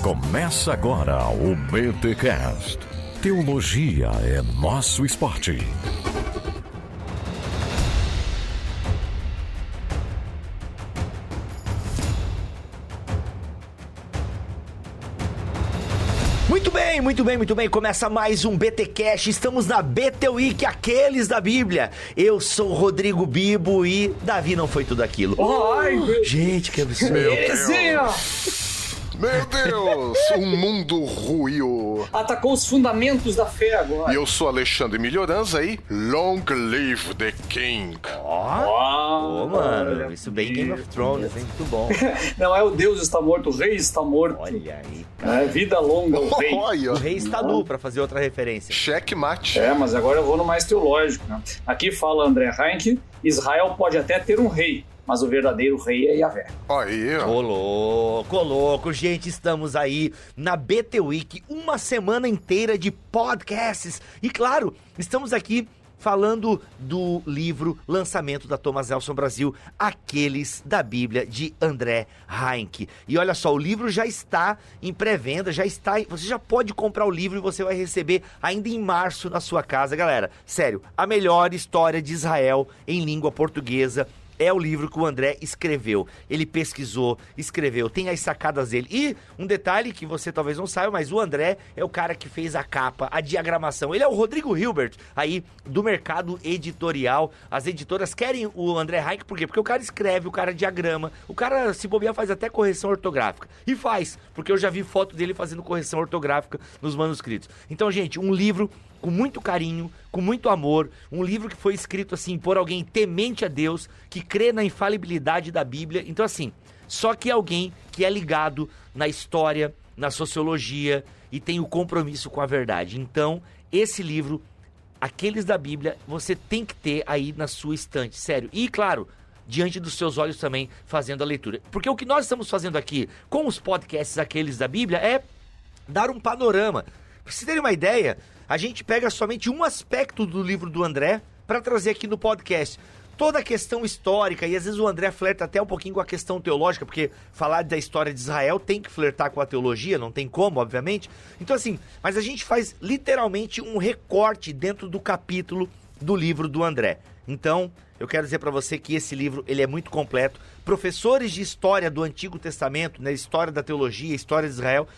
Começa agora o BTcast. Teologia é nosso esporte. Muito bem. Começa mais um BTcast. Estamos na BT Week, aqueles da Bíblia. Eu sou o Rodrigo Bibo e Davi não foi tudo aquilo. Gente, que absurdo. Meu Deus, o mundo ruiu. Atacou os fundamentos da fé agora. E eu sou Alexandre Melhoranza e Long Live the King. Mano, isso bem Game of Thrones, hein? Muito bom. Não é o Deus está morto, o rei está morto. Olha aí, cara. É vida longa o rei. Olha. O rei está nu, pra fazer outra referência. Checkmate. Mas agora eu vou no mais teológico, né? Aqui fala André Heinck, Israel pode até ter um rei, mas o verdadeiro rei é Yahvé. Aí, ó. Louco, gente, estamos aí na BT Week, uma semana inteira de podcasts. E claro, estamos aqui falando do livro Lançamento da Thomas Nelson Brasil, Aqueles da Bíblia, de André Heinck. E olha só, o livro já está em pré-venda, você já pode comprar o livro e você vai receber ainda em março na sua casa. Galera, sério, a melhor história de Israel em língua portuguesa é o livro que o André escreveu. Ele pesquisou, escreveu, tem as sacadas dele. E um detalhe que você talvez não saiba, mas o André é o cara que fez a capa, a diagramação. Ele é o Rodrigo Hilbert, aí, do mercado editorial. As editoras querem o André Heinck, por quê? Porque o cara escreve, o cara diagrama, o cara, se bobear, faz até correção ortográfica. E faz, porque eu já vi foto dele fazendo correção ortográfica nos manuscritos. Então, gente, um livro com muito carinho, com muito amor, um livro que foi escrito assim por alguém temente a Deus, que crê na infalibilidade da Bíblia. Então assim, só que alguém que é ligado na história, na sociologia e tem o compromisso com a verdade. Então, esse livro, Aqueles da Bíblia, você tem que ter aí na sua estante, sério. E claro, diante dos seus olhos também, fazendo a leitura. Porque o que nós estamos fazendo aqui com os podcasts Aqueles da Bíblia é dar um panorama. Pra vocês terem uma ideia, a gente pega somente um aspecto do livro do André para trazer aqui no podcast. Toda a questão histórica, e às vezes o André flerta até um pouquinho com a questão teológica, porque falar da história de Israel tem que flertar com a teologia, não tem como, obviamente. Então assim, mas a gente faz literalmente um recorte dentro do capítulo do livro do André. Então, eu quero dizer para você que esse livro, ele é muito completo. Professores de história do Antigo Testamento, né, história da teologia, história de Israel,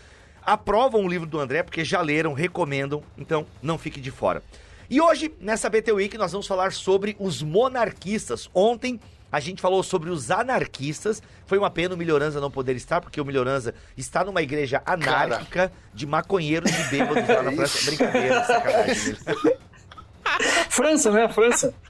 aprovam o livro do André porque já leram, recomendam, então não fique de fora. E hoje, nessa BT Week, nós vamos falar sobre os monarquistas. Ontem a gente falou sobre os anarquistas, foi uma pena o Melhoranza não poder estar, porque o Melhoranza está numa igreja anárquica de maconheiros e bêbados lá na França. Brincadeira, sacanagem. França, né?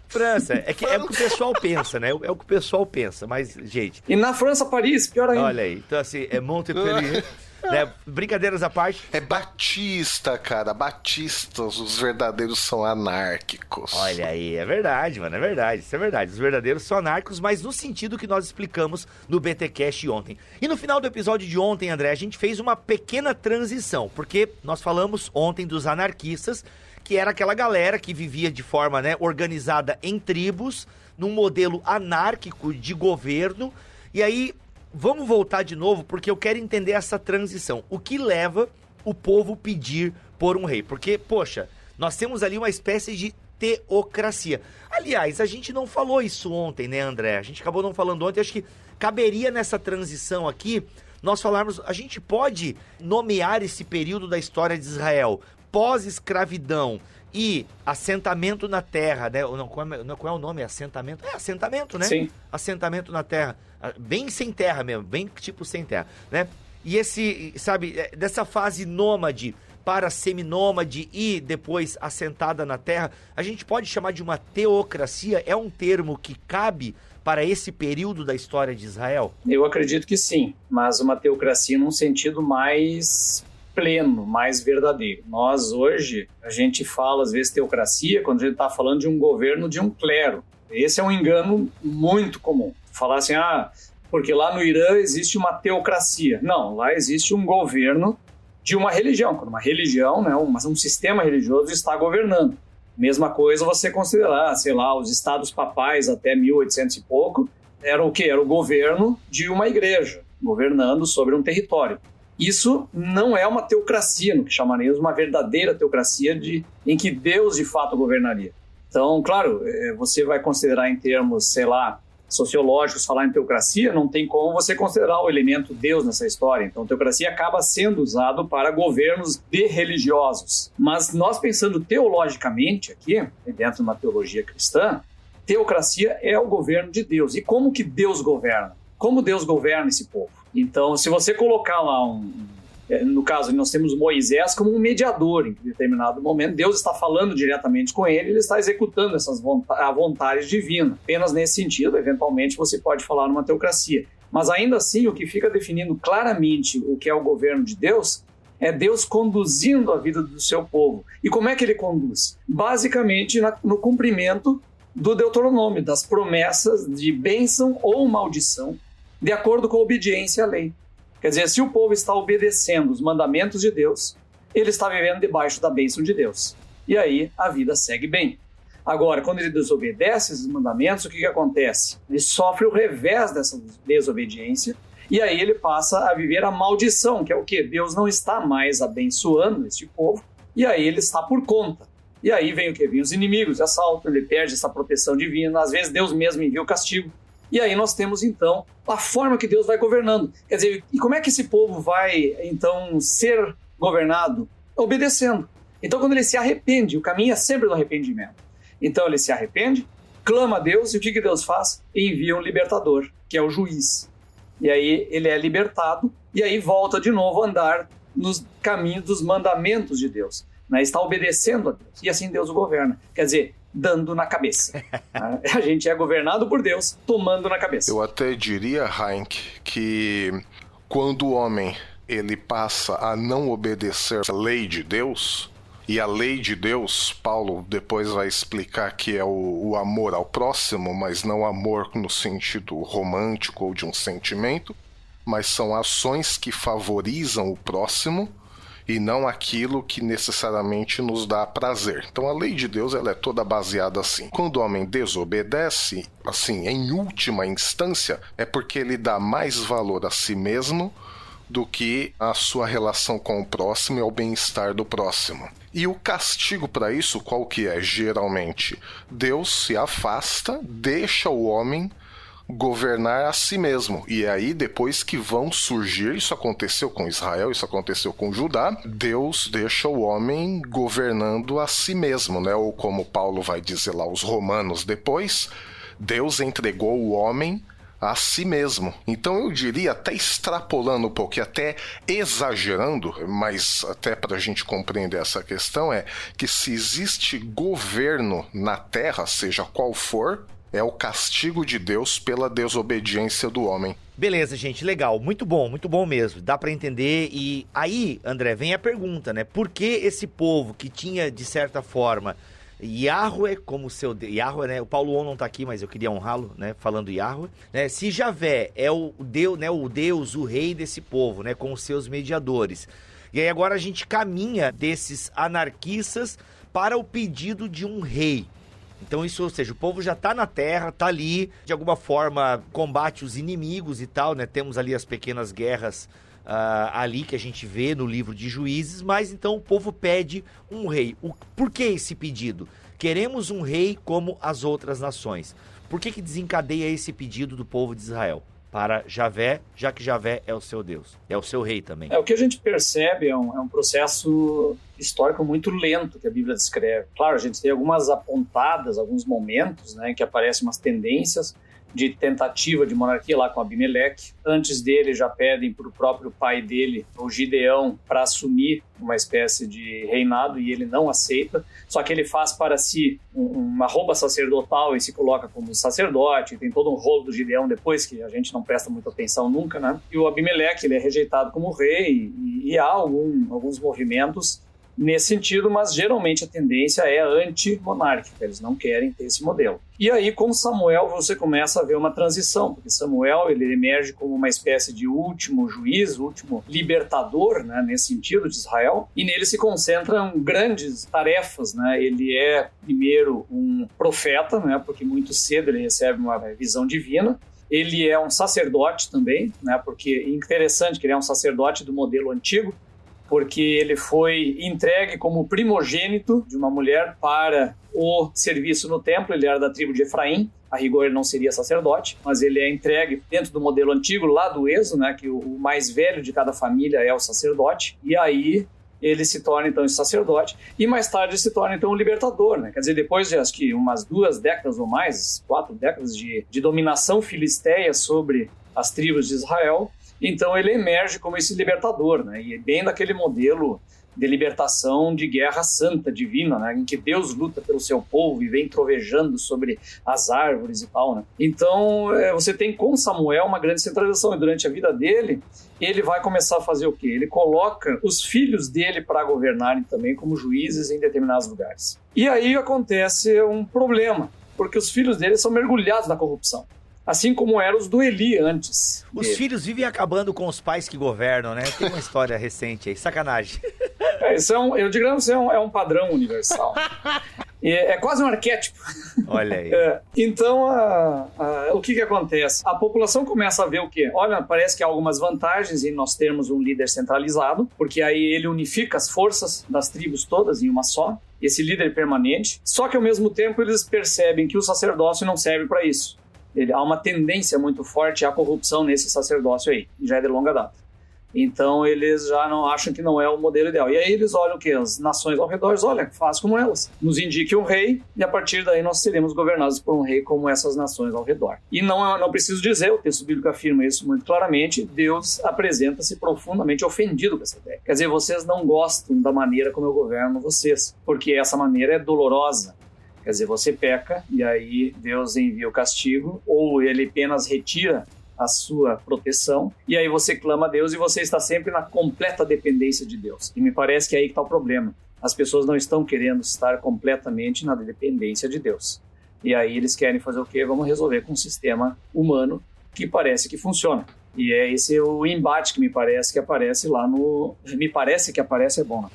França, é o que o pessoal pensa, né? É o que o pessoal pensa, mas, gente... E na França, Paris, pior ainda. Olha aí, então assim, é Montpellier... Né? Brincadeiras à parte. É Batista, cara. Batistas, os verdadeiros são anárquicos. Olha aí, é verdade, mano, é verdade. Isso é verdade. Os verdadeiros são anárquicos, mas no sentido que nós explicamos no BTcast ontem. E no final do episódio de ontem, André, a gente fez uma pequena transição, porque nós falamos ontem dos anarquistas, que era aquela galera que vivia de forma, né, organizada em tribos, num modelo anárquico de governo. E aí vamos voltar de novo, porque eu quero entender essa transição. O que leva o povo pedir por um rei? Porque, poxa, nós temos ali uma espécie de teocracia. Aliás, a gente não falou isso ontem, né, André? A gente acabou não falando ontem. Acho que caberia nessa transição aqui nós falarmos... A gente pode nomear esse período da história de Israel pós-escravidão e assentamento na terra, né? Não, qual é o nome? Assentamento? É, assentamento, né? Sim. Assentamento na terra. Bem sem terra mesmo, bem tipo sem terra, né? E esse, sabe, dessa fase nômade para seminômade e depois assentada na terra, a gente pode chamar de uma teocracia? É um termo que cabe para esse período da história de Israel? Eu acredito que sim, mas uma teocracia num sentido mais pleno, mais verdadeiro. Nós hoje, a gente fala às vezes teocracia quando a gente está falando de um governo de um clero. Esse é um engano muito comum. Falar assim, porque lá no Irã existe uma teocracia. Não, lá existe um governo de uma religião. Quando uma religião, né, um sistema religioso está governando. Mesma coisa você considerar, sei lá, os estados papais até 1800 e pouco, era o quê? Era o governo de uma igreja. governando sobre um território. Isso não é uma teocracia, no que chamaríamos uma verdadeira teocracia em que Deus de fato governaria. Então, claro, você vai considerar em termos, sei lá, sociológicos, falar em teocracia, não tem como você considerar o elemento Deus nessa história. Então, teocracia acaba sendo usado para governos de religiosos. Mas nós pensando teologicamente aqui, dentro de uma teologia cristã, teocracia é o governo de Deus. E como que Deus governa? Como Deus governa esse povo? Então, se você colocar lá no caso, nós temos Moisés como um mediador em determinado momento. Deus está falando diretamente com ele está executando a vontade divina. Apenas nesse sentido, eventualmente, você pode falar numa teocracia. Mas ainda assim, o que fica definindo claramente o que é o governo de Deus é Deus conduzindo a vida do seu povo. E como é que ele conduz? Basicamente, no cumprimento do Deuteronômio, das promessas de bênção ou maldição, de acordo com a obediência à lei. Quer dizer, se o povo está obedecendo os mandamentos de Deus, ele está vivendo debaixo da bênção de Deus. E aí a vida segue bem. Agora, quando ele desobedece esses mandamentos, o que acontece? Ele sofre o revés dessa desobediência e aí ele passa a viver a maldição, que é o quê? Deus não está mais abençoando este povo e aí ele está por conta. E aí vem o quê? Vem os inimigos, assaltam, ele perde essa proteção divina, às vezes Deus mesmo envia o castigo. E aí nós temos, então, a forma que Deus vai governando. Quer dizer, e como é que esse povo vai, então, ser governado? Obedecendo. Então, quando ele se arrepende, o caminho é sempre do arrependimento. Então, ele se arrepende, clama a Deus, e o que Deus faz? Envia um libertador, que é o juiz. E aí ele é libertado, e aí volta de novo a andar nos caminhos dos mandamentos de Deus. Né? Está obedecendo a Deus. E assim Deus o governa. Quer dizer, dando na cabeça. A gente é governado por Deus, tomando na cabeça. Eu até diria, Heinck, que quando o homem ele passa a não obedecer a lei de Deus, e a lei de Deus, Paulo depois vai explicar que é o amor ao próximo, mas não amor no sentido romântico ou de um sentimento, mas são ações que favorizam o próximo, e não aquilo que necessariamente nos dá prazer. Então a lei de Deus ela é toda baseada assim. Quando o homem desobedece, assim, em última instância, é porque ele dá mais valor a si mesmo do que a sua relação com o próximo e ao bem-estar do próximo. E o castigo para isso, qual que é? Geralmente, Deus se afasta, deixa o homem governar a si mesmo. E aí, depois que vão surgir, isso aconteceu com Israel, isso aconteceu com Judá, Deus deixa o homem governando a si mesmo, né? Ou como Paulo vai dizer lá, os romanos depois, Deus entregou o homem a si mesmo. Então eu diria, até extrapolando um pouco, e até exagerando, mas até para a gente compreender essa questão, é que se existe governo na terra, seja qual for, é o castigo de Deus pela desobediência do homem. Beleza, gente, legal, muito bom mesmo, dá pra entender. E aí, André, vem a pergunta, né? Por que esse povo que tinha, de certa forma, Yahweh como seu Deus, Yahweh, né? O Paulo On não tá aqui, mas eu queria honrá-lo, né? Falando Yahweh, né? Se Javé é o Deus, né? O Deus, o rei desse povo, né? Com os seus mediadores. E aí agora a gente caminha desses anarquistas para o pedido de um rei. Então isso, ou seja, o povo já tá na terra, tá ali, de alguma forma combate os inimigos e tal, né? Temos ali as pequenas guerras ali que a gente vê no livro de Juízes, mas então o povo pede um rei. Por que esse pedido? Queremos um rei como as outras nações. Por que desencadeia esse pedido do povo de Israel? Para Javé, já que Javé é o seu Deus, é o seu rei também. O que a gente percebe é um processo histórico muito lento que a Bíblia descreve. Claro, a gente tem algumas apontadas, alguns momentos, né, que aparecem umas tendências de tentativa de monarquia lá com Abimeleque. Antes dele já pedem para o próprio pai dele, o Gideão, para assumir uma espécie de reinado e ele não aceita. Só que ele faz para si uma roupa sacerdotal e se coloca como sacerdote. Tem todo um rolo do Gideão depois que a gente não presta muita atenção nunca, né? E o Abimeleque, ele é rejeitado como rei e há alguns movimentos nesse sentido, mas geralmente a tendência é anti-monárquica, eles não querem ter esse modelo. E aí, com Samuel, você começa a ver uma transição, porque Samuel ele emerge como uma espécie de último juiz, último libertador, né, nesse sentido, de Israel, e nele se concentram grandes tarefas, né? Ele é, primeiro, um profeta, né, porque muito cedo ele recebe uma visão divina, Ele é um sacerdote também, né? Porque é interessante que ele é um sacerdote do modelo antigo, porque ele foi entregue como primogênito de uma mulher para o serviço no templo. Ele era da tribo de Efraim, a rigor ele não seria sacerdote, mas ele é entregue dentro do modelo antigo, lá do Êxodo, né, que o mais velho de cada família é o sacerdote, e aí ele se torna então esse sacerdote, e mais tarde se torna então o libertador, né? Quer dizer, depois de acho que umas 2 décadas ou mais, 4 décadas de dominação filisteia sobre as tribos de Israel, então ele emerge como esse libertador, né? E bem daquele modelo de libertação de guerra santa, divina, né? Em que Deus luta pelo seu povo e vem trovejando sobre as árvores e tal, né? Então você tem com Samuel uma grande centralização, e durante a vida dele, ele vai começar a fazer o quê? Ele coloca os filhos dele para governarem também como juízes em determinados lugares. E aí acontece um problema, porque os filhos dele são mergulhados na corrupção. Assim como eram os do Eli antes. Os filhos vivem acabando com os pais que governam, né? Tem uma história recente aí, sacanagem. Isso é um padrão universal. É quase um arquétipo. Olha aí. Então, o que acontece? A população começa a ver o quê? Olha, parece que há algumas vantagens em nós termos um líder centralizado, porque aí ele unifica as forças das tribos todas em uma só, esse líder permanente. Só que, ao mesmo tempo, eles percebem que o sacerdócio não serve para isso. Há uma tendência muito forte à corrupção nesse sacerdócio aí, já é de longa data. Então eles já não acham que não é o modelo ideal. E aí eles olham o quê? As nações ao redor, olha, faz como elas. Nos indique um rei, e a partir daí nós seremos governados por um rei como essas nações ao redor. E não preciso dizer, o texto bíblico afirma isso muito claramente, Deus apresenta-se profundamente ofendido com essa ideia. Quer dizer, vocês não gostam da maneira como eu governo vocês, porque essa maneira é dolorosa. Quer dizer, você peca e aí Deus envia o castigo, ou ele apenas retira a sua proteção, e aí você clama a Deus e você está sempre na completa dependência de Deus. E me parece que é aí que está o problema. As pessoas não estão querendo estar completamente na dependência de Deus. E aí eles querem fazer o quê? Vamos resolver com um sistema humano que parece que funciona. E é esse o embate que me parece que aparece lá no... Me parece que aparece é bom, né?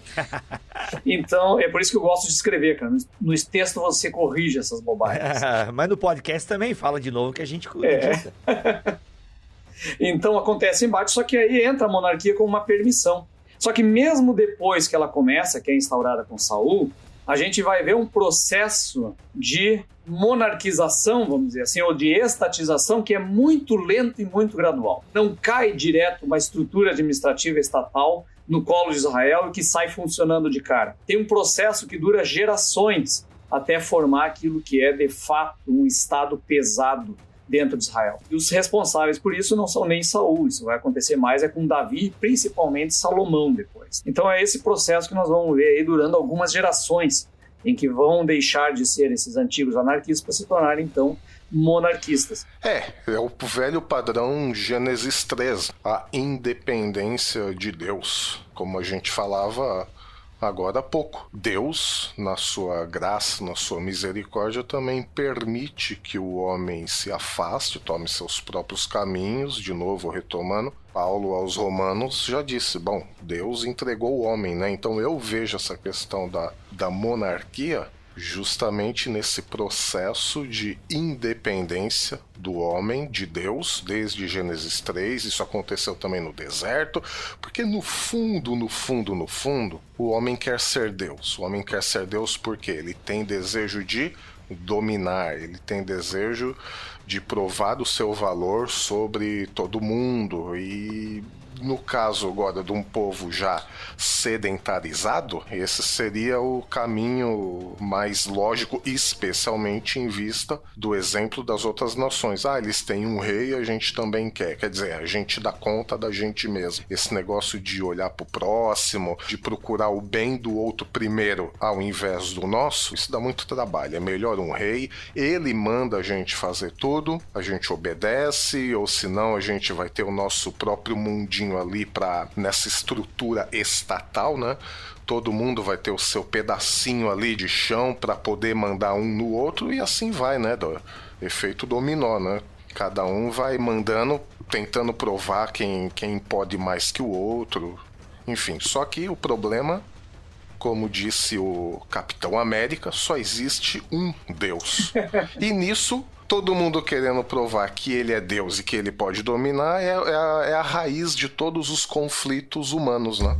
Então, é por isso que eu gosto de escrever, cara. No texto você corrige essas bobagens. Mas no podcast também fala de novo que a gente edita. Então acontece embate, só que aí entra a monarquia como uma permissão. Só que mesmo depois que ela começa, que é instaurada com Saul, a gente vai ver um processo de monarquização, vamos dizer assim, ou de estatização, que é muito lento e muito gradual. Não cai direto uma estrutura administrativa estatal no colo de Israel e que sai funcionando de cara. Tem um processo que dura gerações até formar aquilo que é, de fato, um Estado pesado dentro de Israel. E os responsáveis por isso não são nem Saul, isso vai acontecer mais com Davi e principalmente Salomão depois. Então é esse processo que nós vamos ver aí durando algumas gerações, em que vão deixar de ser esses antigos anarquistas para se tornarem, então, monarquistas. É o velho padrão Gênesis 3, a independência de Deus, como a gente falava agora há pouco. Deus, na sua graça, na sua misericórdia, também permite que o homem se afaste, tome seus próprios caminhos, de novo retomando. Paulo aos Romanos já disse, bom, Deus entregou o homem, né? Então eu vejo essa questão da monarquia justamente nesse processo de independência do homem de Deus, desde Gênesis 3, isso aconteceu também no deserto, porque no fundo, o homem quer ser Deus. O homem quer ser Deus porque ele tem desejo de dominar, ele tem desejo de provar o seu valor sobre todo mundo. E no caso agora de um povo já sedentarizado, esse seria o caminho mais lógico, especialmente em vista do exemplo das outras nações. Eles têm um rei, a gente também quer. Quer dizer, a gente dá conta da gente mesmo. Esse negócio de olhar pro próximo, de procurar o bem do outro primeiro ao invés do nosso, isso dá muito trabalho. É melhor um rei, ele manda a gente fazer tudo, a gente obedece, ou senão a gente vai ter o nosso próprio mundinho ali nessa estrutura estatal, né? Todo mundo vai ter o seu pedacinho ali de chão para poder mandar um no outro e assim vai, né? Do efeito dominó, né? Cada um vai mandando, tentando provar quem pode mais que o outro. Enfim, só que o problema, como disse o Capitão América, só existe um Deus. E nisso todo mundo querendo provar que ele é Deus e que ele pode dominar, é a raiz de todos os conflitos humanos, né?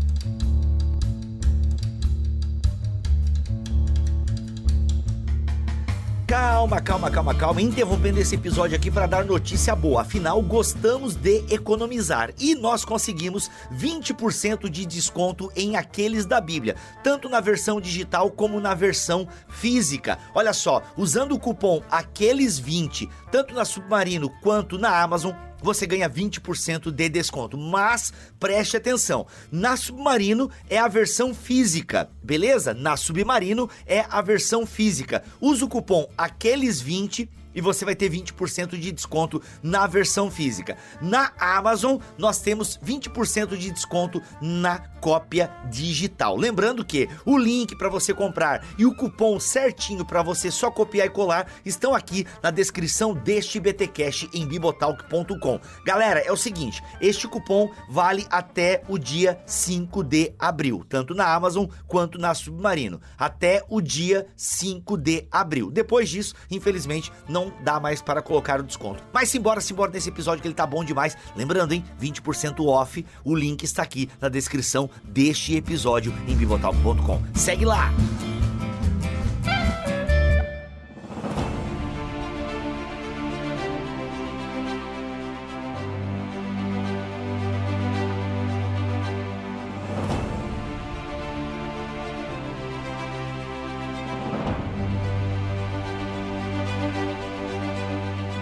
Calma. Interrompendo esse episódio aqui para dar notícia boa. Afinal, gostamos de economizar e nós conseguimos 20% de desconto em Aqueles da Bíblia, tanto na versão digital como na versão física. Olha só, usando o cupom Aqueles20, tanto na Submarino quanto na Amazon, você ganha 20% de desconto, mas preste atenção, na Submarino é a versão física, beleza? Na Submarino é a versão física. Usa o cupom Aqueles20 e você vai ter 20% de desconto na versão física. Na Amazon, nós temos 20% de desconto na cópia digital. Lembrando que o link para você comprar e o cupom certinho para você só copiar e colar estão aqui na descrição deste BTcast em bibotalk.com. Galera, é o seguinte, este cupom vale até o dia 5 de abril, tanto na Amazon quanto na Submarino. Até o dia 5 de abril. Depois disso, infelizmente, não dá mais para colocar o desconto. Mas simbora nesse episódio que ele tá bom demais. Lembrando, hein? 20% off. O link está aqui na descrição deste episódio em bibotalk.com. Segue lá!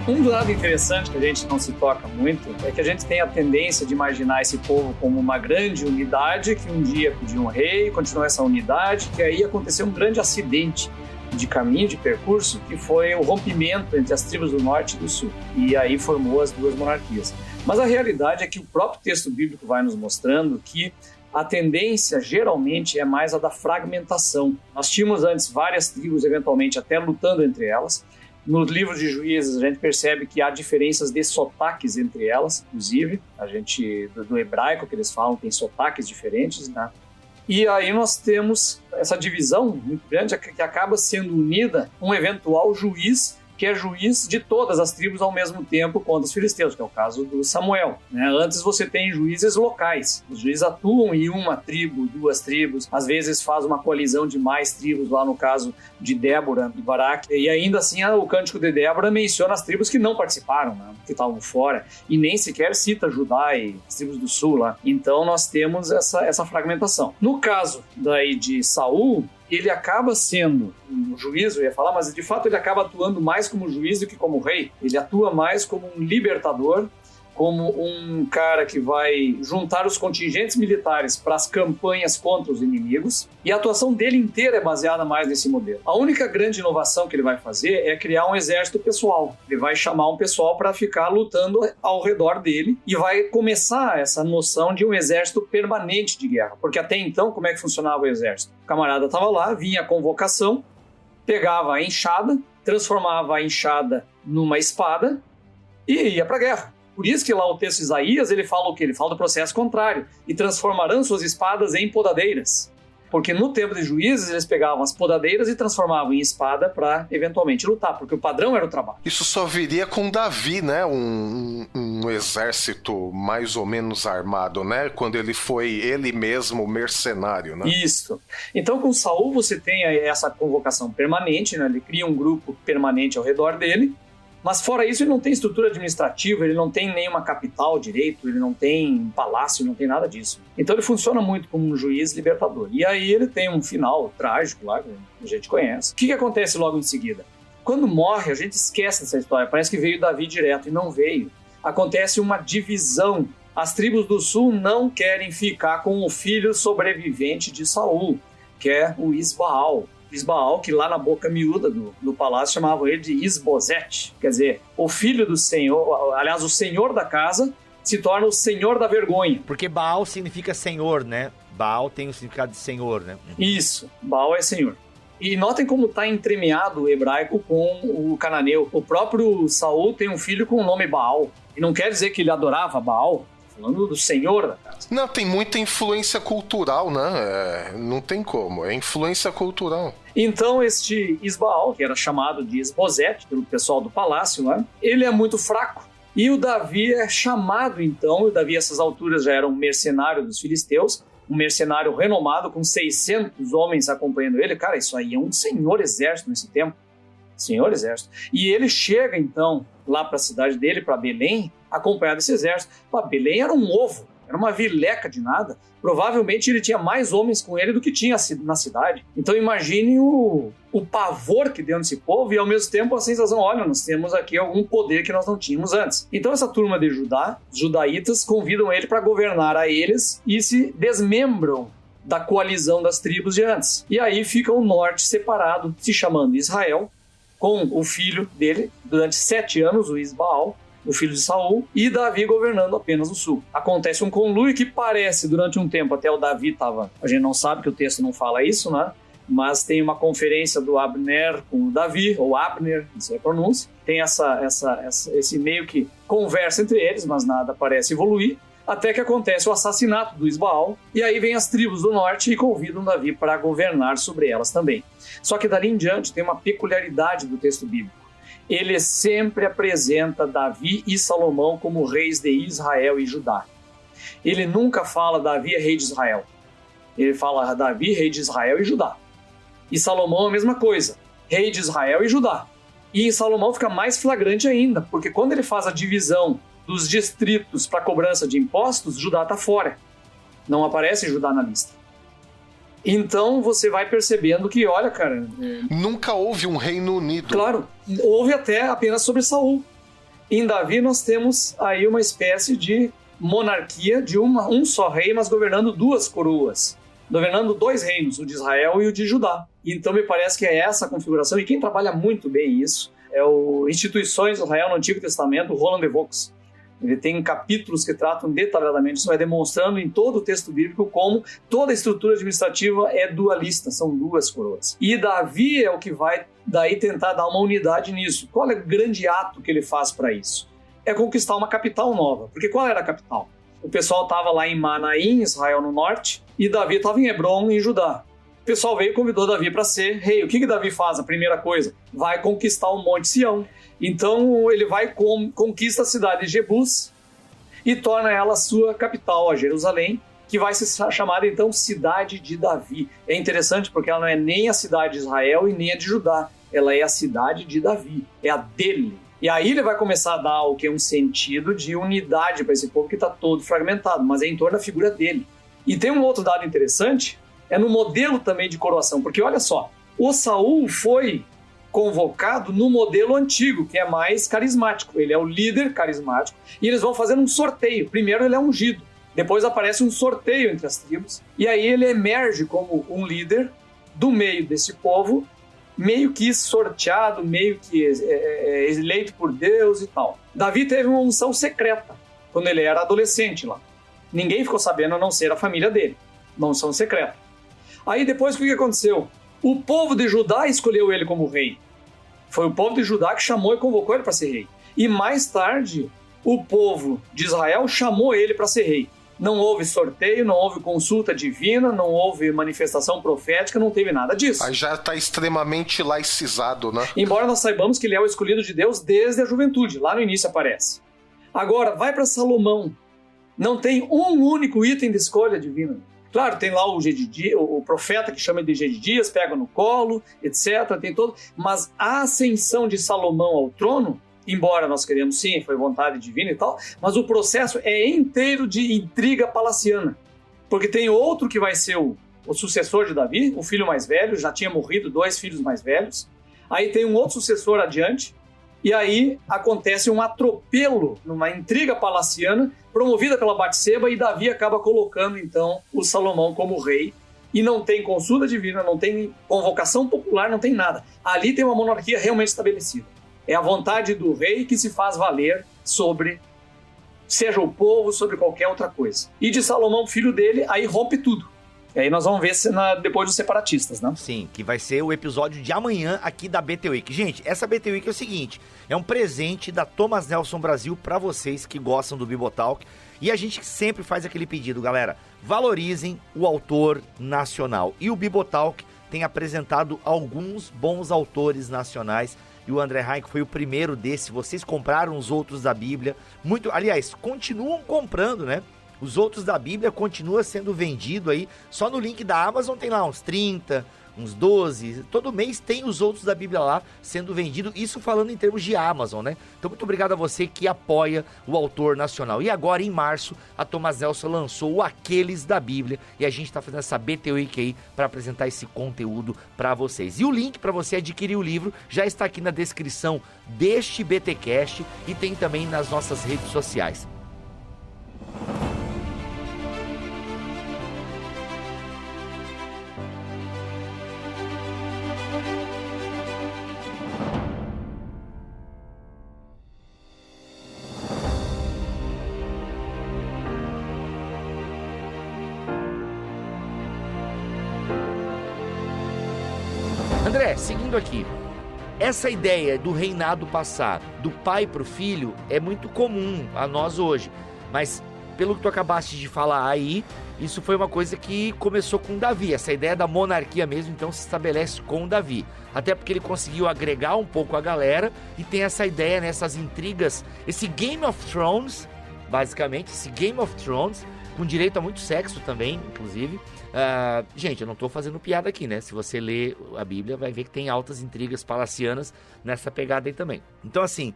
Um lado interessante que a gente não se toca muito é que a gente tem a tendência de imaginar esse povo como uma grande unidade, que um dia pediu um rei, continuou essa unidade, que aí aconteceu um grande acidente de caminho, de percurso, que foi o rompimento entre as tribos do norte e do sul. E aí formou as duas monarquias. Mas a realidade é que o próprio texto bíblico vai nos mostrando que a tendência geralmente é mais a da fragmentação. Nós tínhamos antes várias tribos, eventualmente até lutando entre elas. Nos livros de Juízes, a gente percebe que há diferenças de sotaques entre elas, inclusive. A gente, do hebraico que eles falam, tem sotaques diferentes, né? E aí nós temos essa divisão muito grande que acaba sendo unida um eventual juiz, que é juiz de todas as tribos ao mesmo tempo contra os filisteus, que é o caso do Samuel, né? Antes você tem juízes locais. Os juízes atuam em uma tribo, duas tribos, às vezes faz uma colisão de mais tribos, lá no caso de Débora e Baraque. E ainda assim o Cântico de Débora menciona as tribos que não participaram, né? Que estavam fora, e nem sequer cita Judá e as tribos do sul lá. Então nós temos essa fragmentação. No caso daí de Saul, ele acaba sendo um juiz, eu ia falar, mas de fato ele acaba atuando mais como juiz do que como rei. Ele atua mais como um libertador, como um cara que vai juntar os contingentes militares para as campanhas contra os inimigos, e a atuação dele inteira é baseada mais nesse modelo. A única grande inovação que ele vai fazer é criar um exército pessoal. Ele vai chamar um pessoal para ficar lutando ao redor dele e vai começar essa noção de um exército permanente de guerra, porque até então como é que funcionava o exército? O camarada estava lá, vinha a convocação, pegava a enxada, transformava a enxada numa espada e ia para a guerra. Por isso que lá o texto de Isaías, ele fala o quê? Ele fala do processo contrário. E transformarão suas espadas em podadeiras. Porque no tempo de Juízes, eles pegavam as podadeiras e transformavam em espada para eventualmente lutar. Porque o padrão era o trabalho. Isso só viria com Davi, né? Um exército mais ou menos armado, né? Quando ele foi ele mesmo mercenário, né? Isso. Então com Saul você tem essa convocação permanente, né? Ele cria um grupo permanente ao redor dele. Mas fora isso, ele não tem estrutura administrativa, ele não tem nenhuma capital direito, ele não tem palácio, não tem nada disso. Então ele funciona muito como um juiz libertador. E aí ele tem um final trágico lá, que a gente conhece. O que acontece logo em seguida? Quando morre, a gente esquece dessa história, parece que veio Davi direto, e não veio. Acontece uma divisão. As tribos do sul não querem ficar com o filho sobrevivente de Saul, que é o Isbaal. Isbaal, que lá na boca miúda do palácio chamavam ele de Isbosete, quer dizer, o filho do senhor, aliás, o senhor da casa se torna o senhor da vergonha. Porque Baal significa senhor, né? Baal tem o significado de senhor, né? Isso, Baal é senhor. E notem como está entremeado o hebraico com o cananeu. O próprio Saul tem um filho com o nome Baal, e não quer dizer que ele adorava Baal. falando do senhor da casa. Não, tem muita influência cultural, né? Não tem como, é influência cultural. Então este Isbaal, que era chamado de Esbozete pelo pessoal do palácio lá, ele é muito fraco. E o Davi é chamado então, o Davi a essas alturas já era um mercenário dos filisteus, um mercenário renomado com 600 homens acompanhando ele. Cara, isso aí é um senhor exército nesse tempo. Senhor exército. E ele chega então lá para a cidade dele, para Belém, acompanhado desse exército. Belém era um ovo, era uma vileca de nada. Provavelmente ele tinha mais homens com ele do que tinha na cidade. Então imagine o pavor que deu nesse povo e ao mesmo tempo a sensação, olha, nós temos aqui algum poder que nós não tínhamos antes. Então essa turma de Judá, os judaítas, convidam ele para governar a eles e se desmembram da coalizão das tribos de antes. E aí fica o norte separado, se chamando Israel, com o filho dele durante 7 anos, o Isbaal, o filho de Saul, e Davi governando apenas o sul. Acontece um conluio que parece, durante um tempo, até o Davi estava... A gente não sabe que o texto não fala isso, né? Mas tem uma conferência do Abner com o Davi, ou Abner, não sei a pronúncia. Tem esse meio que conversa entre eles, mas nada parece evoluir. Até que acontece o assassinato do Isbaal, e aí vem as tribos do norte e convidam Davi para governar sobre elas também. Só que dali em diante tem uma peculiaridade do texto bíblico. Ele sempre apresenta Davi e Salomão como reis de Israel e Judá. Ele nunca fala Davi é rei de Israel. Ele fala Davi, rei de Israel e Judá. E Salomão a mesma coisa, rei de Israel e Judá. E em Salomão fica mais flagrante ainda, porque quando ele faz a divisão dos distritos para cobrança de impostos, Judá está fora. Não aparece Judá na lista. Então você vai percebendo que, olha, cara... Nunca houve um reino unido. Claro, houve até apenas sobre Saul. Em Davi nós temos aí uma espécie de monarquia de um só rei, mas governando 2 coroas. Governando 2 reinos, o de Israel e o de Judá. Então me parece que é essa a configuração, e quem trabalha muito bem isso é o Instituições de Israel no Antigo Testamento, o Roland de Vaux. Ele tem capítulos que tratam detalhadamente, isso vai demonstrando em todo o texto bíblico como toda a estrutura administrativa é dualista, são 2 coroas. E Davi é o que vai daí tentar dar uma unidade nisso. Qual é o grande ato que ele faz para isso? É conquistar uma capital nova. Porque qual era a capital? O pessoal estava lá em Manaim, Israel no norte, e Davi estava em Hebron, em Judá. O pessoal veio e convidou Davi para ser rei. O que Davi faz? A primeira coisa, vai conquistar o Monte Sião. Então ele vai conquista a cidade de Jebus e torna ela a sua capital, a Jerusalém, que vai ser chamada então Cidade de Davi. É interessante porque ela não é nem a cidade de Israel e nem a de Judá. Ela é a cidade de Davi, é a dele. E aí ele vai começar a dar o que é um sentido de unidade para esse povo que está todo fragmentado, mas é em torno da figura dele. E tem um outro dado interessante, é no modelo também de coroação, porque olha só, o Saul foi convocado no modelo antigo, que é mais carismático. Ele é o líder carismático e eles vão fazendo um sorteio. Primeiro ele é ungido, depois aparece um sorteio entre as tribos e aí ele emerge como um líder do meio desse povo, meio que sorteado, meio que eleito por Deus e tal. Davi teve uma unção secreta quando ele era adolescente lá. Ninguém ficou sabendo a não ser a família dele. Uma unção secreta. Aí depois o que aconteceu? O povo de Judá escolheu ele como rei. Foi o povo de Judá que chamou e convocou ele para ser rei. E mais tarde, o povo de Israel chamou ele para ser rei. Não houve sorteio, não houve consulta divina, não houve manifestação profética, não teve nada disso. Aí já está extremamente laicizado, né? Embora nós saibamos que ele é o escolhido de Deus desde a juventude. Lá no início aparece. Agora, vai para Salomão. Não tem um único item de escolha divina. Claro, tem lá o profeta que chama de Gedidias, pega no colo, etc. Tem todo. Mas a ascensão de Salomão ao trono, embora nós queremos sim, foi vontade divina e tal, mas o processo é inteiro de intriga palaciana. Porque tem outro que vai ser o sucessor de Davi, o filho mais velho, já tinha morrido 2 filhos mais velhos. Aí tem um outro sucessor adiante, e aí acontece um atropelo numa intriga palaciana promovida pela Batseba e Davi acaba colocando então o Salomão como rei e não tem consulta divina, não tem convocação popular, não tem nada. Ali tem uma monarquia realmente estabelecida. É a vontade do rei que se faz valer sobre, seja o povo, sobre qualquer outra coisa. E de Salomão, filho dele, aí rompe tudo. E aí nós vamos ver depois dos separatistas, né? Sim, que vai ser o episódio de amanhã aqui da BT Week. Gente, essa BT Week é o seguinte, é um presente da Thomas Nelson Brasil para vocês que gostam do Bibotalk. E a gente sempre faz aquele pedido, galera, valorizem o autor nacional. E o Bibotalk tem apresentado alguns bons autores nacionais, e o André Heinck foi o primeiro desse. Vocês compraram os outros da Bíblia, aliás, continuam comprando, né? Os outros da Bíblia continuam sendo vendido aí, só no link da Amazon tem lá uns 30, uns 12, todo mês tem os outros da Bíblia lá sendo vendido, isso falando em termos de Amazon, né? Então muito obrigado a você que apoia o autor nacional. E agora em março, a Thomas Nelson lançou o Aqueles da Bíblia, e a gente está fazendo essa BT Week aí para apresentar esse conteúdo para vocês. E o link para você adquirir o livro já está aqui na descrição deste BTcast e tem também nas nossas redes sociais. André, seguindo aqui, essa ideia do reinado passar do pai para o filho é muito comum a nós hoje, mas pelo que tu acabaste de falar aí, isso foi uma coisa que começou com Davi, essa ideia da monarquia mesmo, então se estabelece com Davi, até porque ele conseguiu agregar um pouco a galera e tem essa ideia, né, essas intrigas, esse Game of Thrones, basicamente, esse Game of Thrones, com direito a muito sexo também, inclusive. Gente, eu não tô fazendo piada aqui, né? Se você ler a Bíblia, vai ver que tem altas intrigas palacianas nessa pegada aí também. Então, assim,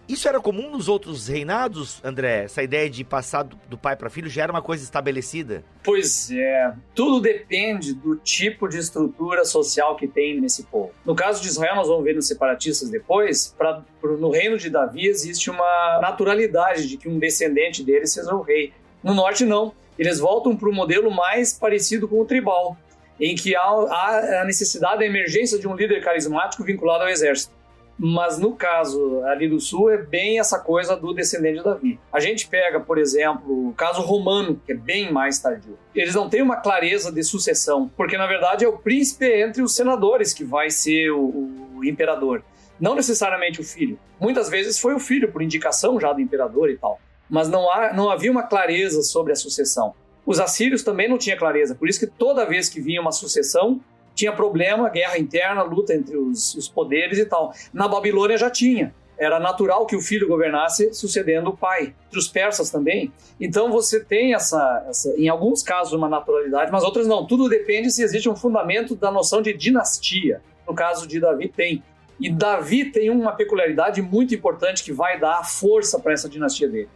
isso era comum nos outros reinados, André? Essa ideia de passar do pai para filho já era uma coisa estabelecida? Pois é, tudo depende do tipo de estrutura social que tem nesse povo. No caso de Israel, nós vamos ver nos separatistas depois, no reino de Davi existe uma naturalidade de que um descendente dele seja o rei. No norte, não. Eles voltam para o modelo mais parecido com o tribal, em que há a necessidade da emergência de um líder carismático vinculado ao exército. Mas no caso ali do sul é bem essa coisa do descendente de Davi. A gente pega, por exemplo, o caso romano, que é bem mais tardio. Eles não têm uma clareza de sucessão, porque na verdade é o príncipe entre os senadores que vai ser o imperador. Não necessariamente o filho. Muitas vezes foi o filho, por indicação já do imperador e tal. Mas não havia uma clareza sobre a sucessão. Os assírios também não tinham clareza, por isso que toda vez que vinha uma sucessão, tinha problema, guerra interna, luta entre os poderes e tal. Na Babilônia já tinha. Era natural que o filho governasse sucedendo o pai. Entre os persas também. Então você tem essa, em alguns casos, uma naturalidade, mas outros não. Tudo depende se existe um fundamento da noção de dinastia. No caso de Davi, tem. E Davi tem uma peculiaridade muito importante que vai dar força para essa dinastia dele.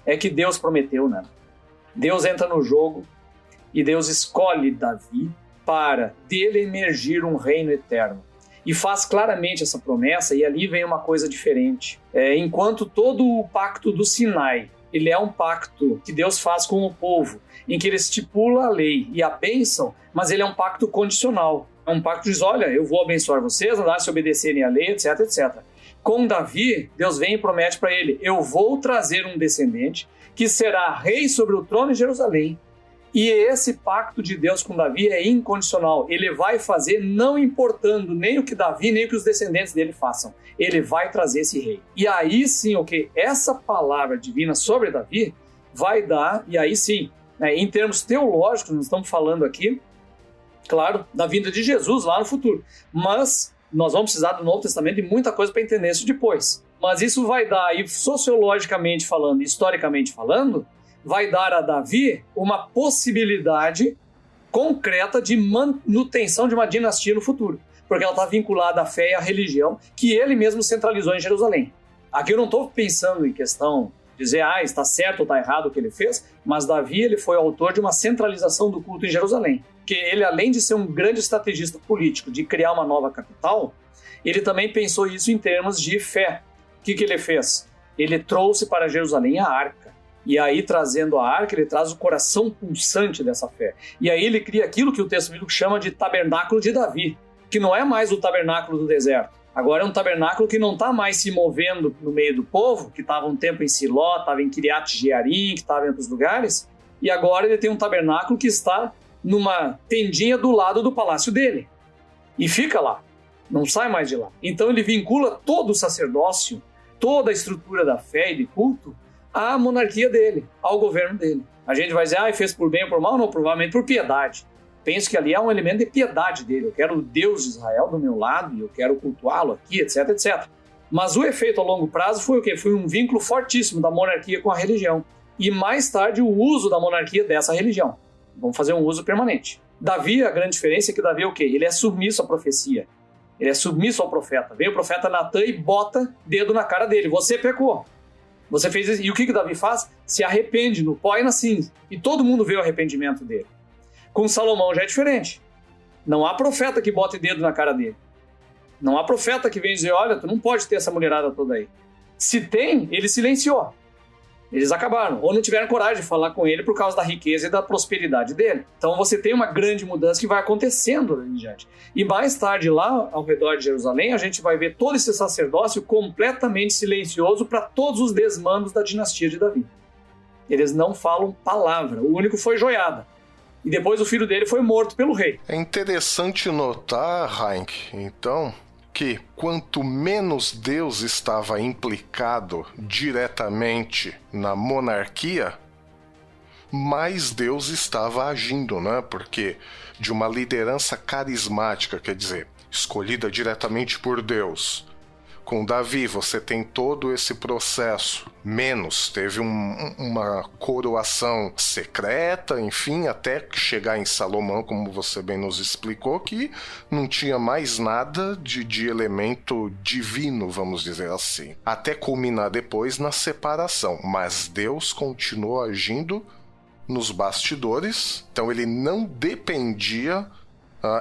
É que Deus prometeu, né? Deus entra no jogo e Deus escolhe Davi para dele emergir um reino eterno. E faz claramente essa promessa, e ali vem uma coisa diferente. Enquanto todo o pacto do Sinai, ele é um pacto que Deus faz com o povo, em que ele estipula a lei e a bênção, mas ele é um pacto condicional. É um pacto que diz, olha, eu vou abençoar vocês, se obedecerem à lei, etc, etc. Com Davi, Deus vem e promete para ele, eu vou trazer um descendente que será rei sobre o trono de Jerusalém. E esse pacto de Deus com Davi é incondicional. Ele vai fazer não importando nem o que Davi, nem o que os descendentes dele façam. Ele vai trazer esse rei. E aí sim, essa palavra divina sobre Davi vai dar, e aí sim, em termos teológicos, nós estamos falando aqui, claro, da vinda de Jesus lá no futuro. Mas nós vamos precisar do Novo Testamento e muita coisa para entender isso depois. Mas isso vai dar, e sociologicamente falando, historicamente falando, vai dar a Davi uma possibilidade concreta de manutenção de uma dinastia no futuro. Porque ela está vinculada à fé e à religião que ele mesmo centralizou em Jerusalém. Aqui eu não estou pensando em questão de dizer, está certo ou está errado o que ele fez, mas Davi ele foi autor de uma centralização do culto em Jerusalém. Que ele, além de ser um grande estrategista político, de criar uma nova capital, ele também pensou isso em termos de fé. O que ele fez? Ele trouxe para Jerusalém a arca. E aí, trazendo a arca, ele traz o coração pulsante dessa fé. E aí ele cria aquilo que o texto bíblico chama de tabernáculo de Davi, que não é mais o tabernáculo do deserto. Agora é um tabernáculo que não está mais se movendo no meio do povo, que estava um tempo em Siló, estava em Kiriat Jearim, que estava em outros lugares. E agora ele tem um tabernáculo que está numa tendinha do lado do palácio dele. E fica lá, não sai mais de lá. Então ele vincula todo o sacerdócio, toda a estrutura da fé e de culto à monarquia dele, ao governo dele. A gente vai dizer, fez por bem ou por mal? Não, provavelmente por piedade. Penso que ali há um elemento de piedade dele. Eu quero o Deus de Israel do meu lado e eu quero cultuá-lo aqui, etc, etc. Mas o efeito a longo prazo foi o quê? Foi um vínculo fortíssimo da monarquia com a religião. E mais tarde o uso da monarquia dessa religião. Vamos fazer um uso permanente. Davi, a grande diferença é que Davi é o quê? Ele é submisso à profecia. Ele é submisso ao profeta. Vem o profeta Natan e bota dedo na cara dele. Você pecou. Você fez isso. E o que Davi faz? Se arrepende no pó e na cinza. E todo mundo vê o arrependimento dele. Com Salomão já é diferente. Não há profeta que bote dedo na cara dele. Não há profeta que venha dizer, olha, tu não pode ter essa mulherada toda aí. Se tem, ele silenciou. Eles acabaram, ou não tiveram coragem de falar com ele por causa da riqueza e da prosperidade dele. Então você tem uma grande mudança que vai acontecendo em diante. E mais tarde lá, ao redor de Jerusalém, a gente vai ver todo esse sacerdócio completamente silencioso para todos os desmandos da dinastia de Davi. Eles não falam palavra, o único foi Joiada. E depois o filho dele foi morto pelo rei. É interessante notar, Heinck, então, que quanto menos Deus estava implicado diretamente na monarquia, mais Deus estava agindo, né? Porque de uma liderança carismática, quer dizer, escolhida diretamente por Deus, com Davi você tem todo esse processo, menos, teve uma coroação secreta, enfim, até chegar em Salomão, como você bem nos explicou, que não tinha mais nada de elemento divino, vamos dizer assim, até culminar depois na separação, mas Deus continuou agindo nos bastidores, então ele não dependia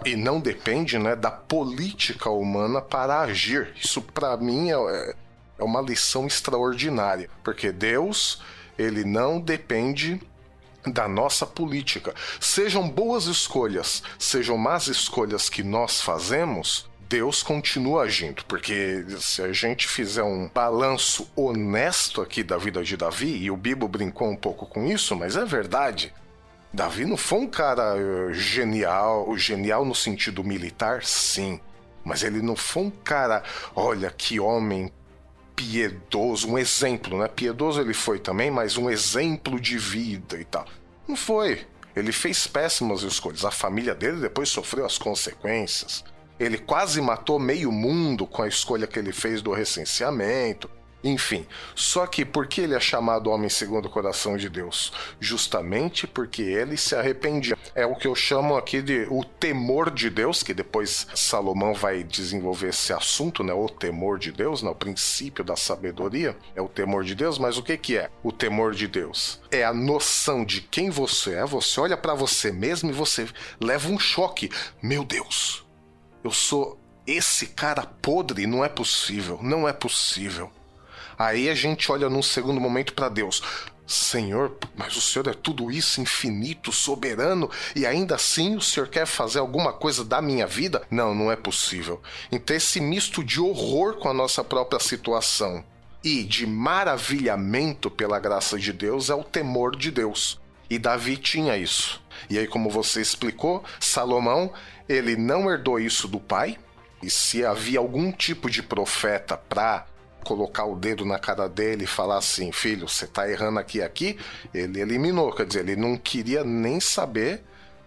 e não depende, né, da política humana para agir. Isso para mim é uma lição extraordinária, porque Deus, ele não depende da nossa política. Sejam boas escolhas, sejam más escolhas que nós fazemos, Deus continua agindo, porque se a gente fizer um balanço honesto aqui da vida de Davi, e o Bibo brincou um pouco com isso, mas é verdade, Davi não foi um cara genial no sentido militar, sim, mas ele não foi um cara, olha que homem piedoso, um exemplo, né? Piedoso ele foi também, mas um exemplo de vida e tal. Não foi. Ele fez péssimas escolhas. A família dele depois sofreu as consequências. Ele quase matou meio mundo com a escolha que ele fez do recenseamento. Enfim, só que por que ele é chamado homem segundo o coração de Deus? Justamente porque ele se arrependia. É o que eu chamo aqui de o temor de Deus, que depois Salomão vai desenvolver esse assunto, né? O temor de Deus, né? O princípio da sabedoria é o temor de Deus, mas o que é o temor de Deus? É a noção de quem você é, você olha para você mesmo e você leva um choque. Meu Deus, eu sou esse cara podre, não é possível, não é possível. Aí a gente olha num segundo momento para Deus. Senhor, mas o Senhor é tudo isso, infinito, soberano, e ainda assim o Senhor quer fazer alguma coisa da minha vida? Não, não é possível. Então esse misto de horror com a nossa própria situação e de maravilhamento pela graça de Deus é o temor de Deus. E Davi tinha isso. E aí, como você explicou, Salomão, ele não herdou isso do pai, e se havia algum tipo de profeta para colocar o dedo na cara dele e falar assim, filho, você tá errando aqui, ele eliminou, quer dizer, ele não queria nem saber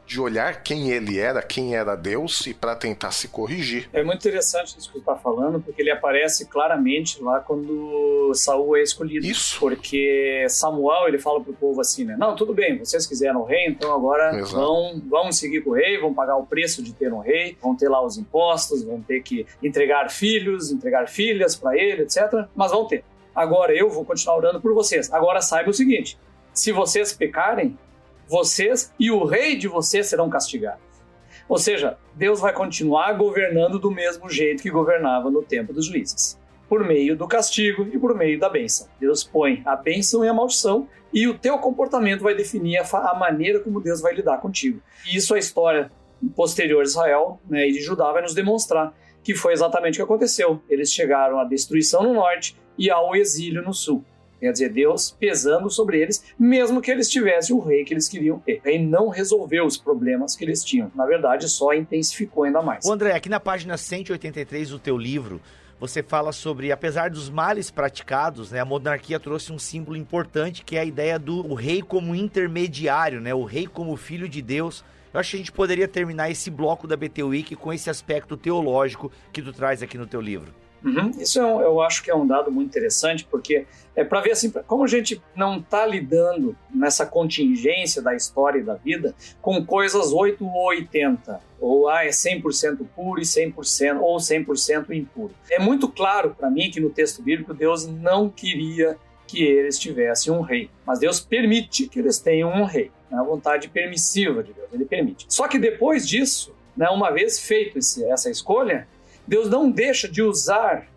de olhar quem ele era, quem era Deus e para tentar se corrigir. É muito interessante isso que você está falando, porque ele aparece claramente lá quando Saul é escolhido. Isso. Porque Samuel, ele fala pro povo assim, né? Não, tudo bem, vocês quiseram o rei, então agora vão seguir com o rei, vão pagar o preço de ter um rei, vão ter lá os impostos, vão ter que entregar filhos, entregar filhas para ele, etc. Mas vão ter. Agora eu vou continuar orando por vocês. Agora saiba o seguinte, se vocês pecarem, vocês e o rei de vocês serão castigados. Ou seja, Deus vai continuar governando do mesmo jeito que governava no tempo dos juízes. Por meio do castigo e por meio da bênção. Deus põe a bênção e a maldição e o teu comportamento vai definir a maneira como Deus vai lidar contigo. E isso a história posterior de Israel, né, e de Judá vai nos demonstrar que foi exatamente o que aconteceu. Eles chegaram à destruição no norte e ao exílio no sul. Quer dizer, Deus pesando sobre eles, mesmo que eles tivessem o rei que eles queriam ter. O rei não resolveu os problemas que eles tinham. Na verdade, só intensificou ainda mais. Ô André, aqui na página 183 do teu livro, você fala sobre, apesar dos males praticados, né, a monarquia trouxe um símbolo importante, que é a ideia do rei como intermediário, né, o rei como filho de Deus. Eu acho que a gente poderia terminar esse bloco da BT Week com esse aspecto teológico que tu traz aqui no teu livro. Isso eu acho que é um dado muito interessante, porque é para ver assim, como a gente não está lidando nessa contingência da história e da vida com coisas 8 ou 80, ou é 100% puro e 100% ou 100% impuro. É muito claro para mim que no texto bíblico Deus não queria que eles tivessem um rei, mas Deus permite que eles tenham um rei. É a vontade permissiva de Deus, ele permite. Só que depois disso, né, uma vez feito essa escolha, Deus não deixa de usar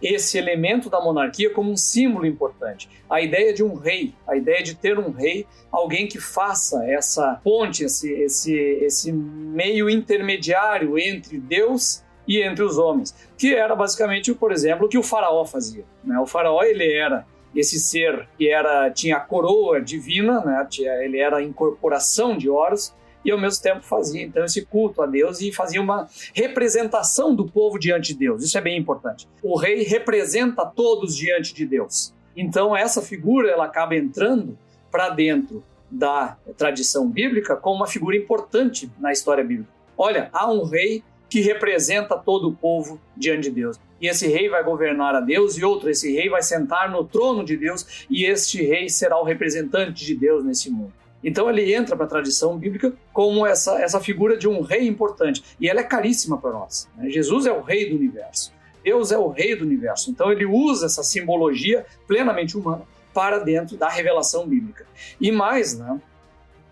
esse elemento da monarquia como um símbolo importante. A ideia de um rei, a ideia de ter um rei, alguém que faça essa ponte, esse meio intermediário entre Deus e entre os homens, que era basicamente, por exemplo, o que o faraó fazia, né? O faraó, ele era esse ser que tinha a coroa divina, né? Ele era a incorporação de Horus, e ao mesmo tempo fazia então esse culto a Deus e fazia uma representação do povo diante de Deus. Isso é bem importante. O rei representa todos diante de Deus. Então essa figura ela acaba entrando para dentro da tradição bíblica como uma figura importante na história bíblica. Olha, há um rei que representa todo o povo diante de Deus. E esse rei vai governar a Deus, e esse rei vai sentar no trono de Deus, e este rei será o representante de Deus nesse mundo. Então ele entra para a tradição bíblica como essa figura de um rei importante. E ela é caríssima para nós, né? Jesus é o rei do universo. Deus é o rei do universo. Então ele usa essa simbologia plenamente humana para dentro da revelação bíblica. E mais, né,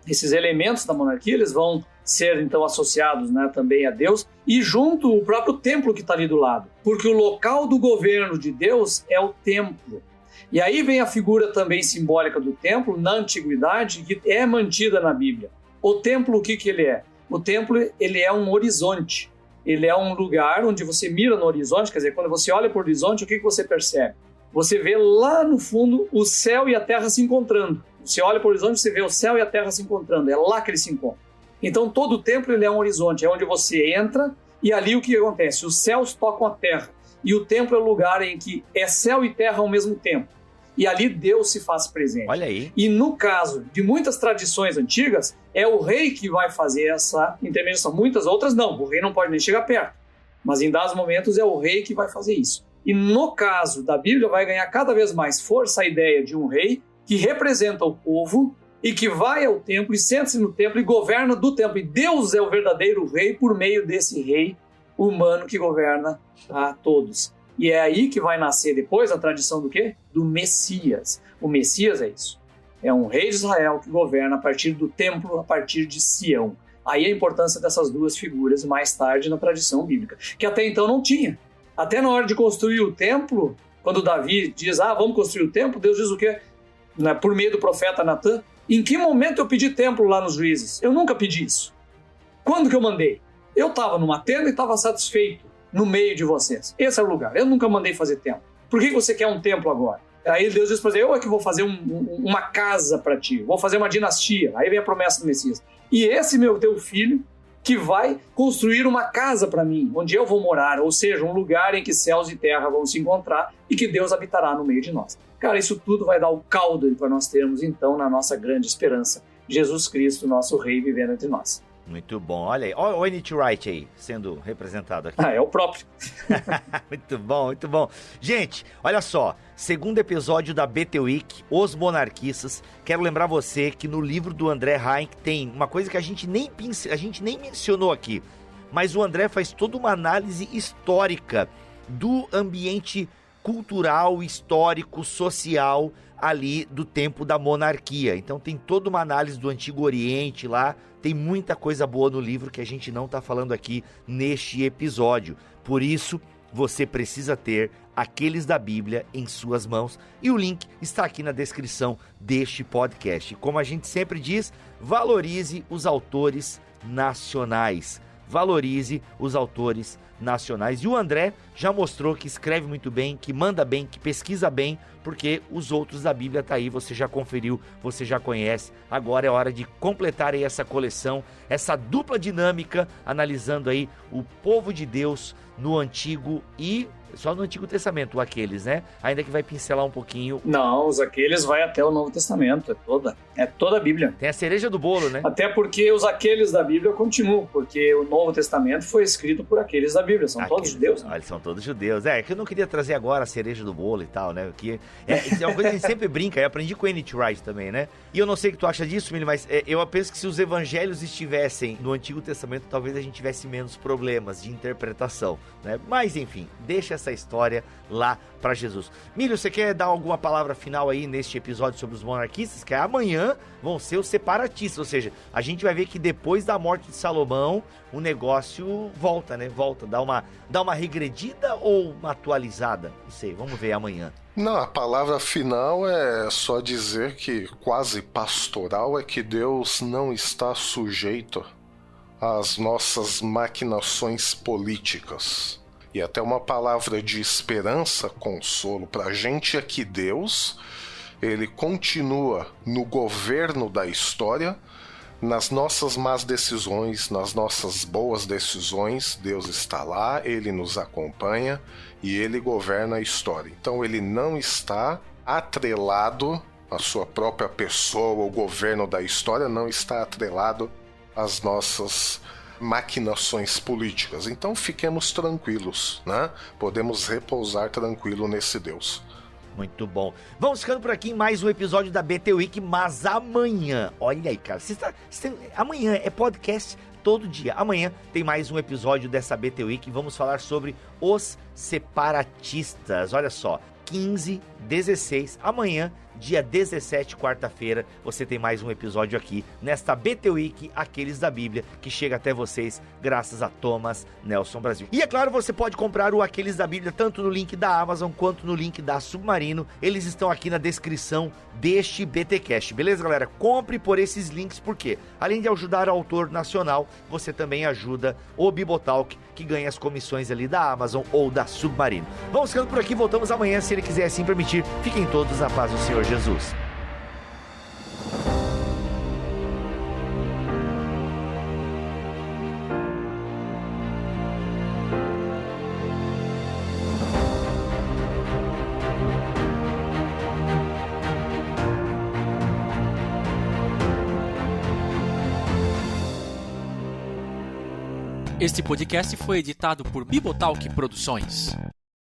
esses elementos da monarquia eles vão ser então associados, né, também a Deus e junto o próprio templo que está ali do lado. Porque o local do governo de Deus é o templo. E aí vem a figura também simbólica do templo na antiguidade, que é mantida na Bíblia. O templo, o que ele é? O templo ele é um horizonte. Ele é um lugar onde você mira no horizonte, quer dizer, quando você olha para o horizonte, o que você percebe? Você vê lá no fundo o céu e a terra se encontrando. Você olha para o horizonte, você vê o céu e a terra se encontrando. É lá que eles se encontram. Então todo o templo ele é um horizonte, é onde você entra e ali o que acontece? Os céus tocam a terra. E o templo é o lugar em que é céu e terra ao mesmo tempo. E ali Deus se faz presente. Olha aí. E no caso de muitas tradições antigas, é o rei que vai fazer essa intermediação. Muitas outras não, o rei não pode nem chegar perto. Mas em dados momentos é o rei que vai fazer isso. E no caso da Bíblia vai ganhar cada vez mais força a ideia de um rei que representa o povo e que vai ao templo e senta-se no templo e governa do templo. E Deus é o verdadeiro rei por meio desse rei humano que governa a todos. E é aí que vai nascer depois a tradição do quê? Do Messias. O Messias é isso. É um rei de Israel que governa a partir do templo, a partir de Sião. Aí a importância dessas duas figuras mais tarde na tradição bíblica, que até então não tinha. Até na hora de construir o templo, quando Davi diz, vamos construir o templo, Deus diz o quê? Por meio do profeta Natã, em que momento eu pedi templo lá nos Juízes? Eu nunca pedi isso. Quando que eu mandei? Eu estava numa tenda e estava satisfeito no meio de vocês. Esse é o lugar. Eu nunca mandei fazer templo. Por que você quer um templo agora? Aí Deus diz para você, eu é que vou fazer uma casa para ti, vou fazer uma dinastia. Aí vem a promessa do Messias. E esse teu filho que vai construir uma casa para mim, onde eu vou morar, ou seja, um lugar em que céus e terra vão se encontrar e que Deus habitará no meio de nós. Cara, isso tudo vai dar o caldo para nós termos, então, na nossa grande esperança, Jesus Cristo, nosso Rei, vivendo entre nós. Muito bom, olha aí, olha o N.T. Wright aí, sendo representado aqui. É o próprio. Muito bom, muito bom. Gente, olha só, segundo episódio da BT Week, Os Monarquistas. Quero lembrar você que no livro do André Heinck tem uma coisa que a gente nem mencionou aqui, mas o André faz toda uma análise histórica do ambiente cultural, histórico, social ali do tempo da monarquia. Então tem toda uma análise do Antigo Oriente lá, tem muita coisa boa no livro que a gente não está falando aqui neste episódio. Por isso, você precisa ter aqueles da Bíblia em suas mãos e o link está aqui na descrição deste podcast. Como a gente sempre diz, valorize os autores nacionais. valorize os autores nacionais. E o André já mostrou que escreve muito bem, que manda bem, que pesquisa bem, porque os outros da Bíblia tá aí, você já conferiu, você já conhece. Agora é hora de completar aí essa coleção, essa dupla dinâmica, analisando aí o povo de Deus no Antigo e só no Antigo Testamento, aqueles, né? Ainda que vai pincelar um pouquinho. Não, os aqueles vai até o Novo Testamento, é toda a Bíblia. Tem a cereja do bolo, né? Até porque os aqueles da Bíblia continuam, porque o Novo Testamento foi escrito por aqueles da Bíblia, são todos judeus. Né? Eles são todos judeus. É que eu não queria trazer agora a cereja do bolo e tal, né? Que é uma coisa que a gente sempre brinca, eu aprendi com o N.T. Wright também, né? E eu não sei o que tu acha disso, Mili, mas eu penso que se os evangelhos estivessem no Antigo Testamento, talvez a gente tivesse menos problemas de interpretação, né? Mas enfim, deixa essa história lá para Jesus. Milho, você quer dar alguma palavra final aí neste episódio sobre os monarquistas? Que amanhã vão ser os separatistas, ou seja, a gente vai ver que depois da morte de Salomão, o negócio volta, né? Volta, dá uma regredida ou uma atualizada? Não sei, vamos ver amanhã. Não, a palavra final é só dizer que quase pastoral é que Deus não está sujeito às nossas maquinações políticas. E até uma palavra de esperança, consolo para a gente é que Deus, ele continua no governo da história, nas nossas más decisões, nas nossas boas decisões, Deus está lá, ele nos acompanha e ele governa a história. Então ele não está atrelado à sua própria pessoa, o governo da história não está atrelado às nossas maquinações políticas. Então fiquemos tranquilos, né? Podemos repousar tranquilo nesse Deus. Muito bom. Vamos ficando por aqui em mais um episódio da BT Week, mas amanhã, olha aí, cara, amanhã é podcast todo dia. Amanhã tem mais um episódio dessa BT Week e vamos falar sobre os separatistas. Olha só, 15, 16, amanhã, dia 17, quarta-feira, você tem mais um episódio aqui nesta BT Week, aqueles da Bíblia, que chega até vocês graças a Thomas Nelson Brasil. E é claro, você pode comprar o Aqueles da Bíblia tanto no link da Amazon quanto no link da Submarino. Eles estão aqui na descrição deste BTcast, beleza, galera? Compre por esses links, porque além de ajudar o autor nacional, você também ajuda o Bibotalk, que ganha as comissões ali da Amazon ou da Submarino. Vamos ficando por aqui, voltamos amanhã, se ele quiser assim permitir. Fiquem todos na paz do Senhor Jesus. Este podcast foi editado por Bibotalk Produções.